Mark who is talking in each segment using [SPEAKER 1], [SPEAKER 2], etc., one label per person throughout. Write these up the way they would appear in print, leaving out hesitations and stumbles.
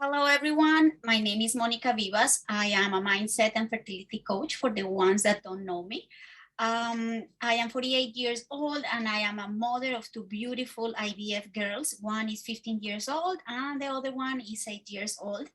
[SPEAKER 1] Hello, everyone. My name is Monica Bivas. I am a mindset and fertility coach for the ones that don't know me. I am 48 years old and I am a mother of two beautiful IVF girls. One is 15 years old and the other one is 8 years old.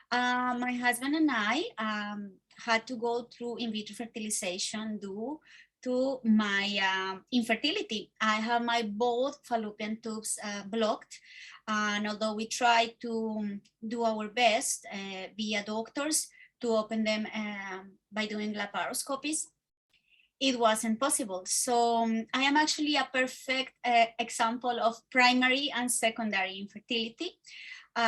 [SPEAKER 1] My husband and I had to go through in vitro fertilization due to my infertility. I have my both fallopian tubes blocked, and although we tried to do our best via doctors to open them by doing laparoscopies, it wasn't possible. So I am actually a perfect example of primary and secondary infertility.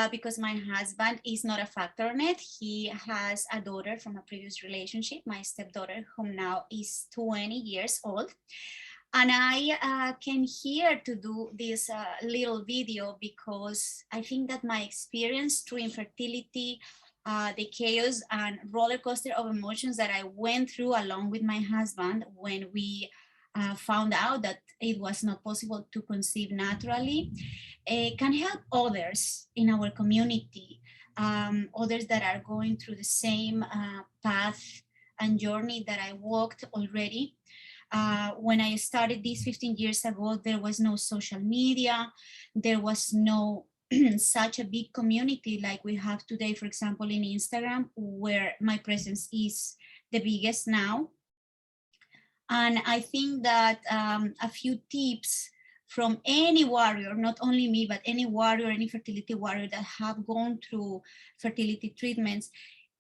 [SPEAKER 1] Because my husband is not a factor in it. He has a daughter from a previous relationship, my stepdaughter, whom now is 20 years old. And I came here to do this little video because I think that my experience through infertility, the chaos and roller coaster of emotions that I went through along with my husband when we found out that it was not possible to conceive naturally, can help others in our community, others that are going through the same path and journey that I walked already. When I started this 15 years ago, there was no social media, there was no such a big community like we have today, for example, in Instagram, where my presence is the biggest now. And I think that a few tips from any warrior, not only me, but any warrior, any fertility warrior that have gone through fertility treatments,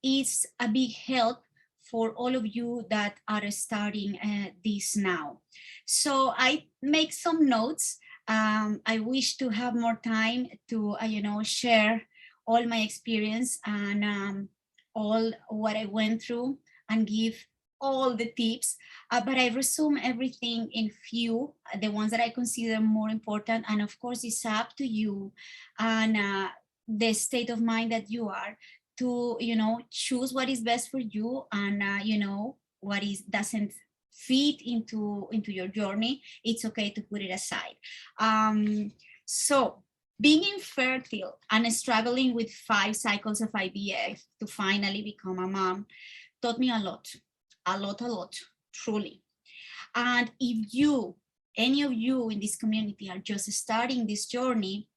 [SPEAKER 1] is a big help for all of you that are starting this now. So I make some notes. I wish to have more time to, share all my experience and all what I went through and give all the tips, but I resume everything in few, the ones that I consider more important. And of course, it's up to you and the state of mind that you are to, choose what is best for you and, what is doesn't fit into your journey. It's okay to put it aside. So being infertile and struggling with 5 cycles of IVF to finally become a mom taught me a lot, truly. And if you, any of you in this community are just starting this journey,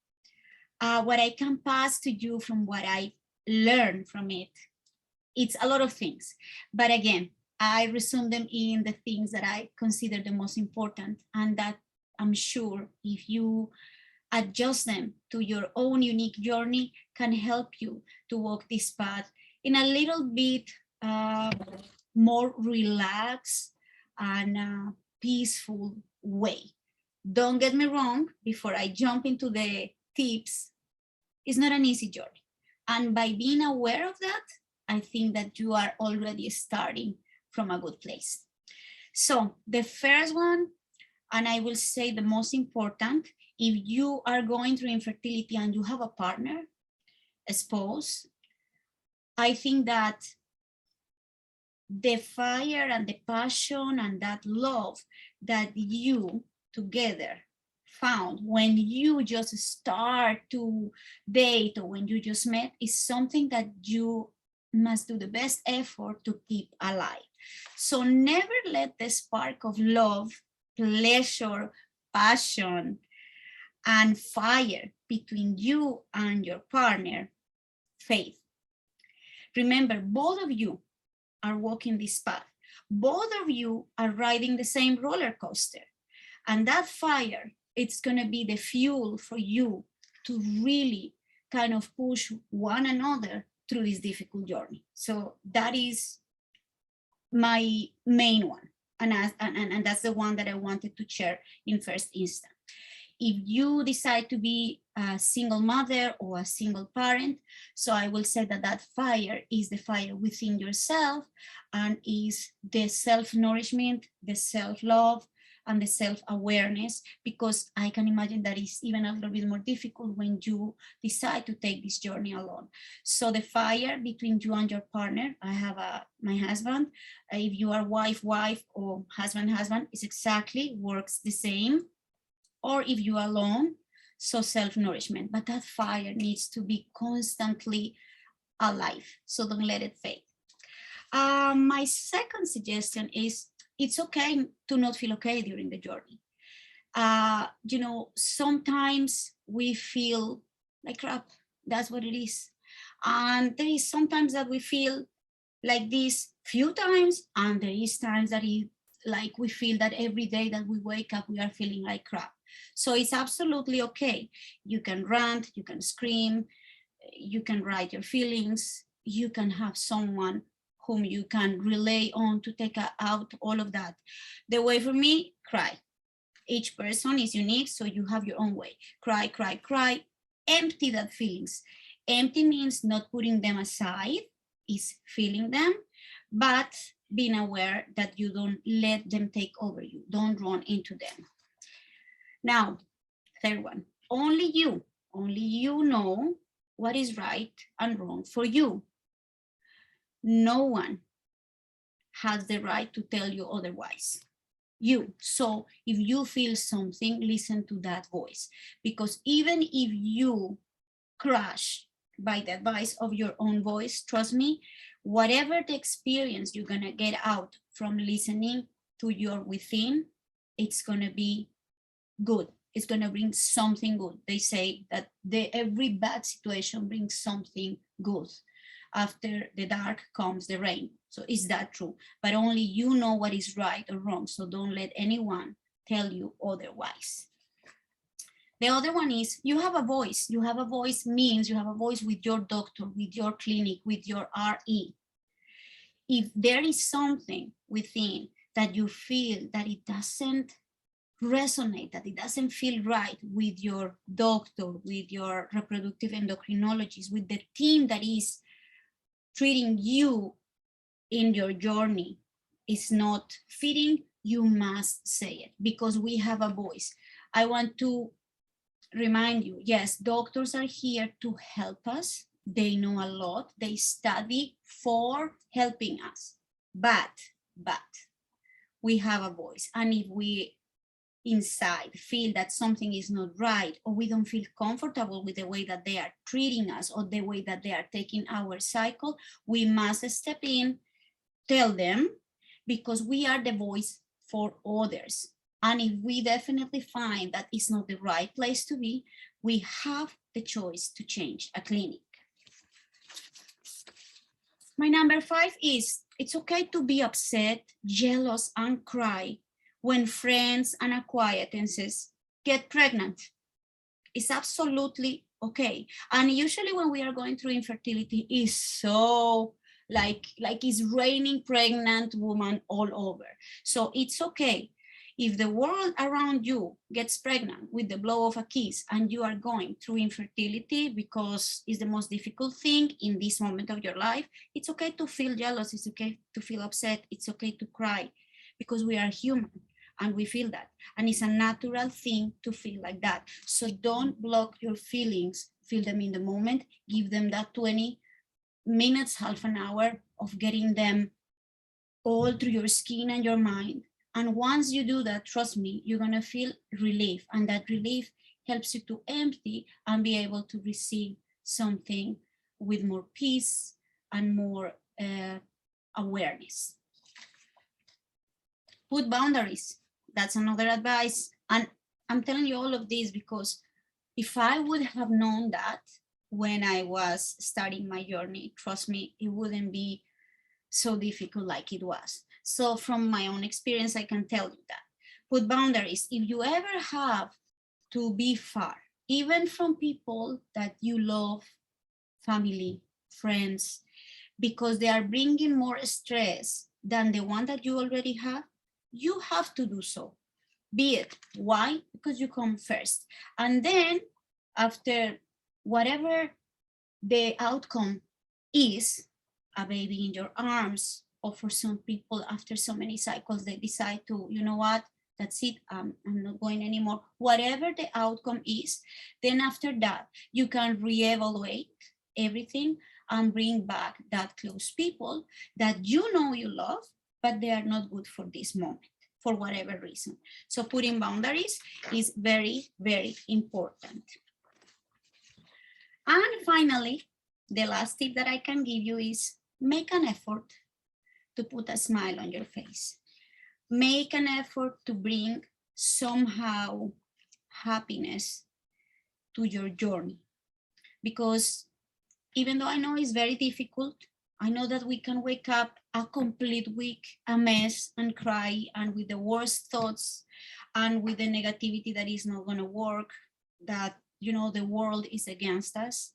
[SPEAKER 1] what I can pass to you from what I learned from it, it's a lot of things. But again, I resume them in the things that I consider the most important, and that I'm sure if you adjust them to your own unique journey can help you to walk this path in a little bit more relaxed and peaceful way. Don't get me wrong, before I jump into the tips, it's not an easy journey. And by being aware of that, I think that you are already starting from a good place. So the first one, and I will say the most important, if you are going through infertility and you have a partner, a spouse, I think that the fire and the passion and that love that you together found when you just start to date or when you just met is something that you must do the best effort to keep alive. So never let the spark of love, pleasure, passion, and fire between you and your partner fade. Remember, both of you are walking this path. Both of you are riding the same roller coaster. And that fire, it's going to be the fuel for you to really kind of push one another through this difficult journey. So that is my main one. And that's the one that I wanted to share in first instance. If you decide to be a single mother or a single parent, so I will say that that fire is the fire within yourself and is the self-nourishment, the self-love, and the self-awareness, because I can imagine that it's even a little bit more difficult when you decide to take this journey alone. So the fire between you and your partner, I have my husband, if you are wife or husband, is exactly works the same. Or if you're alone, So self-nourishment, but that fire needs to be constantly alive. So don't let it fade. My second suggestion is it's okay to not feel okay during the journey. You know, sometimes we feel like crap. That's what it is. And there is sometimes that we feel like this few times, and there is times that like we feel that every day that we wake up, we are feeling like crap. So it's absolutely okay. You can rant, you can scream, you can write your feelings, you can have someone whom you can rely on to take out all of that. The way for me, cry. Each person is unique, so you have your own way. Cry, cry, cry, empty that feelings. Empty means not putting them aside, is feeling them, but being aware that you don't let them take over you. Don't run into them. Now, third one, only you know what is right and wrong for you. No one has the right to tell you otherwise. You. So if you feel something, listen to that voice, because even if you crash by the advice of your own voice, trust me, whatever the experience you're gonna get out from listening to your within, it's gonna be good. It's gonna bring something good. They say that every bad situation brings something good. After the dark comes the rain. So is that true? But only you know what is right or wrong. So don't let anyone tell you otherwise. The other one is you have a voice. You have a voice means you have a voice with your doctor, with your clinic, with your RE. If there is something within that you feel that it doesn't resonate, that it doesn't feel right with your doctor, with your reproductive endocrinologist, with the team that is treating you in your journey, is not fitting, you must say it, because we have a voice. I want to remind you, yes, doctors are here to help us. They know a lot. They study for helping us. But we have a voice. And if we inside feel that something is not right, or we don't feel comfortable with the way that they are treating us or the way that they are taking our cycle, we must step in, tell them, because we are the voice for others. And if we definitely find that it's not the right place to be, we have the choice to change a clinic. My number 5 is it's okay to be upset, jealous, and cry when friends and acquaintances get pregnant. It's absolutely okay. And usually when we are going through infertility, it's so like it's raining pregnant woman all over. So it's okay. If the world around you gets pregnant with the blow of a kiss and you are going through infertility because it's the most difficult thing in this moment of your life, it's okay to feel jealous, it's okay to feel upset, it's okay to cry, because we are human and we feel that. And it's a natural thing to feel like that. So don't block your feelings, feel them in the moment, give them that 20 minutes, half an hour of getting them all through your skin and your mind. And once you do that, trust me, you're gonna feel relief, and that relief helps you to empty and be able to receive something with more peace and more awareness. Put boundaries. That's another advice. And I'm telling you all of this because if I would have known that when I was starting my journey, trust me, it wouldn't be so difficult like it was. So from my own experience, I can tell you that. Put boundaries. If you ever have to be far, even from people that you love, family, friends, because they are bringing more stress than the one that you already have, you have to do so. Be it. Why? Because you come first. And then after whatever the outcome is, a baby in your arms, or for some people after so many cycles, they decide to, you know what, that's it, I'm not going anymore. Whatever the outcome is, then after that, you can reevaluate everything and bring back that close people that you know you love, but they are not good for this moment. for whatever reason. So putting boundaries is very, very important. And finally, the last tip that I can give you is make an effort to put a smile on your face. Make an effort to bring somehow happiness to your journey. Because even though I know it's very difficult, I know that we can wake up a complete week, a mess, and cry, and with the worst thoughts, and with the negativity that is not going to work, that, you know, the world is against us.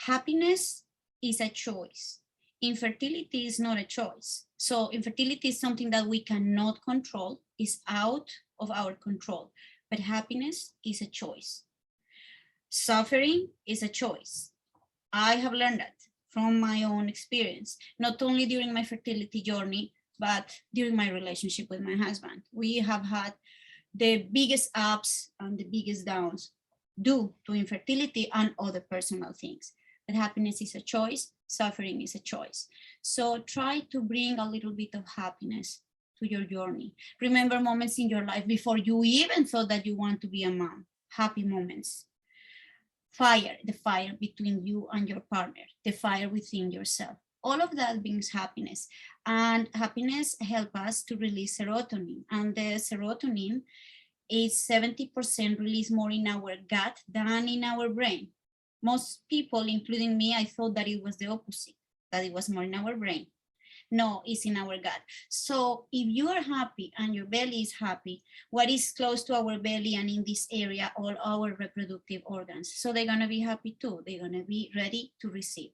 [SPEAKER 1] Happiness is a choice. Infertility is not a choice. So infertility is something that we cannot control, is out of our control, but happiness is a choice. Suffering is a choice. I have learned that from my own experience, not only during my fertility journey, but during my relationship with my husband. We have had the biggest ups and the biggest downs due to infertility and other personal things. But happiness is a choice, suffering is a choice. So try to bring a little bit of happiness to your journey. Remember moments in your life before you even thought that you want to be a mom, happy moments. Fire, the fire between you and your partner, the fire within yourself. All of that brings happiness, and happiness helps us to release serotonin, and the serotonin is 70% released more in our gut than in our brain. Most people, including me, I thought that it was the opposite, that it was more in our brain. No, it's in our gut. So if you are happy and your belly is happy, what is close to our belly and in this area, all our reproductive organs. So they're going to be happy too. They're going to be ready to receive.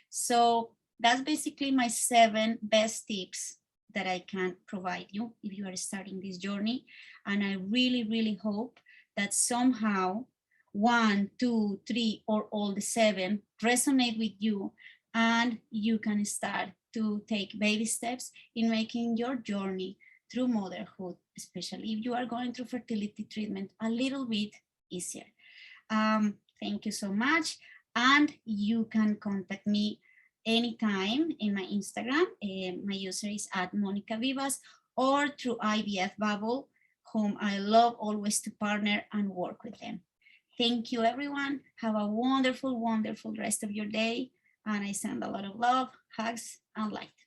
[SPEAKER 1] So that's basically my 7 best tips that I can provide you if you are starting this journey. And I really, really hope that somehow 1, 2, 3, or all the 7 resonate with you, and you can start to take baby steps in making your journey through motherhood, especially if you are going through fertility treatment, a little bit easier. Thank you so much. And you can contact me anytime in my Instagram. My user is @MonicaBivas, or through IVF Bubble, whom I love always to partner and work with them. Thank you, everyone. Have a wonderful, wonderful rest of your day. And I send a lot of love, hugs, and light.